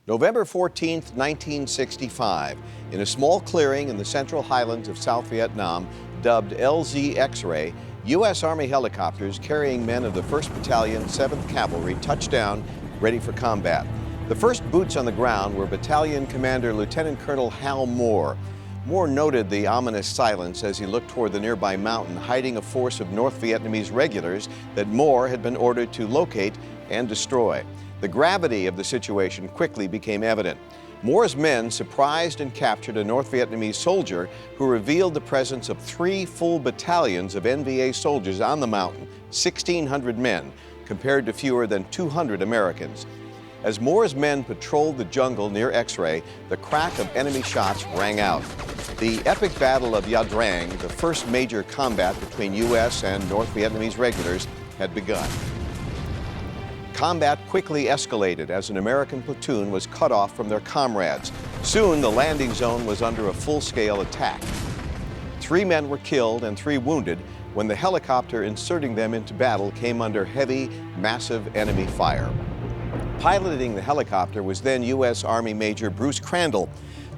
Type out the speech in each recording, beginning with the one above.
November 14, 1965, in a small clearing in the central highlands of South Vietnam, dubbed LZ X-Ray, U.S. Army helicopters carrying men of the 1st Battalion, 7th Cavalry touched down, ready for combat. The first boots on the ground were Battalion Commander Lieutenant Colonel Hal Moore. Moore noted the ominous silence as he looked toward the nearby mountain, hiding a force of North Vietnamese regulars that Moore had been ordered to locate and destroy. The gravity of the situation quickly became evident. Moore's men surprised and captured a North Vietnamese soldier who revealed the presence of 3 full battalions of NVA soldiers on the mountain, 1,600 men, compared to fewer than 200 Americans. As Moore's men patrolled the jungle near X-Ray, the crack of enemy shots rang out. The epic Battle of Ia Drang, the first major combat between U.S. and North Vietnamese regulars, had begun. Combat quickly escalated as an American platoon was cut off from their comrades. Soon, the landing zone was under a full-scale attack. 3 men were killed and 3 wounded when the helicopter inserting them into battle came under heavy, massive enemy fire. Piloting the helicopter was then U.S. Army Major Bruce Crandall.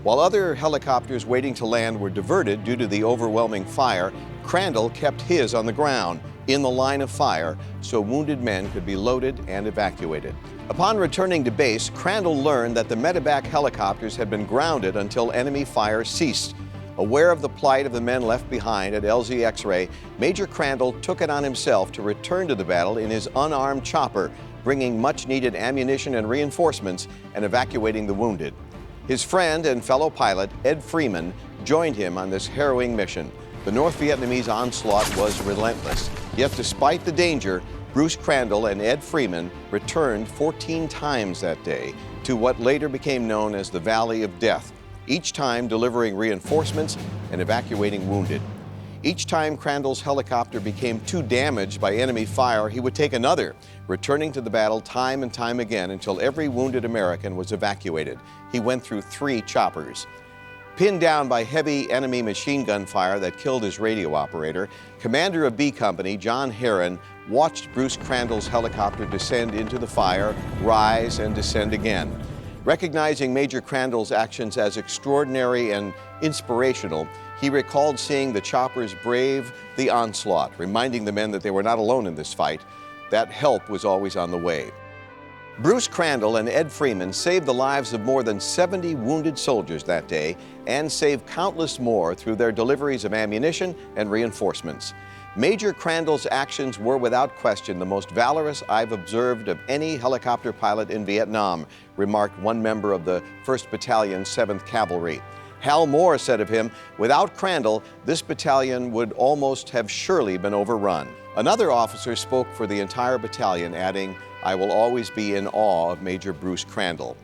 While other helicopters waiting to land were diverted due to the overwhelming fire, Crandall kept his on the ground, in the line of fire, so wounded men could be loaded and evacuated. Upon returning to base, Crandall learned that the medevac helicopters had been grounded until enemy fire ceased. Aware of the plight of the men left behind at LZ X-Ray, Major Crandall took it on himself to return to the battle in his unarmed chopper, bringing much-needed ammunition and reinforcements and evacuating the wounded. His friend and fellow pilot, Ed Freeman, joined him on this harrowing mission. The North Vietnamese onslaught was relentless. Yet despite the danger, Bruce Crandall and Ed Freeman returned 14 times that day to what later became known as the Valley of Death, each time delivering reinforcements and evacuating wounded. Each time Crandall's helicopter became too damaged by enemy fire, he would take another, returning to the battle time and time again until every wounded American was evacuated. He went through 3 choppers. Pinned down by heavy enemy machine gun fire that killed his radio operator, Commander of B Company John Herron watched Bruce Crandall's helicopter descend into the fire, rise, and descend again. Recognizing Major Crandall's actions as extraordinary and inspirational, he recalled seeing the choppers brave the onslaught, reminding the men that they were not alone in this fight, that help was always on the way. Bruce Crandall and Ed Freeman saved the lives of more than 70 wounded soldiers that day and saved countless more through their deliveries of ammunition and reinforcements. Major Crandall's actions were without question the most valorous I've observed of any helicopter pilot in Vietnam, remarked one member of the 1st Battalion, 7th Cavalry. Hal Moore said of him, "Without Crandall, this battalion would almost have surely been overrun." Another officer spoke for the entire battalion, adding, "I will always be in awe of Major Bruce Crandall."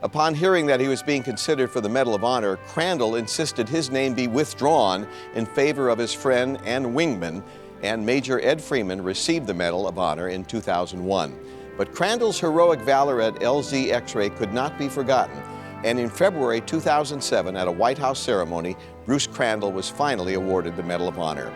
Upon hearing that he was being considered for the Medal of Honor, Crandall insisted his name be withdrawn in favor of his friend and wingman, and Major Ed Freeman received the Medal of Honor in 2001. But Crandall's heroic valor at LZ X-Ray could not be forgotten, and in February 2007, at a White House ceremony, Bruce Crandall was finally awarded the Medal of Honor.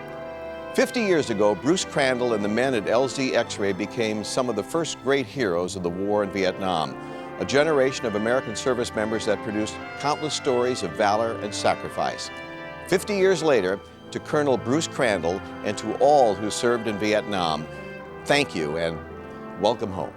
50 years ago, Bruce Crandall and the men at LZ X-Ray became some of the first great heroes of the war in Vietnam, a generation of American service members that produced countless stories of valor and sacrifice. 50 years later, to Colonel Bruce Crandall and to all who served in Vietnam, thank you and welcome home.